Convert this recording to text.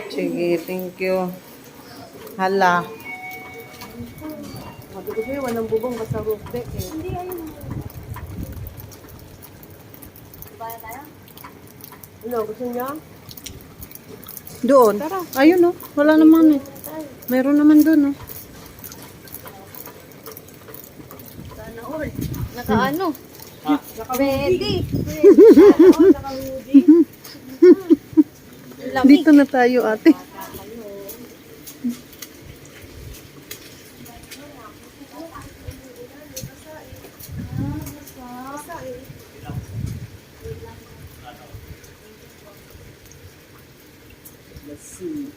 Sige, thank you. Hala. Sabi ko sa'yo, walang bubong basta roof deck eh. Hindi, ayun. Diba tayo? Ano, gusto niya? Doon. Ayun, oh. Wala naman eh. Meron naman doon, oh. Sana all. Naka-ano? Ready. Naka-hoodie. Dito na tayo, ate. Let's see.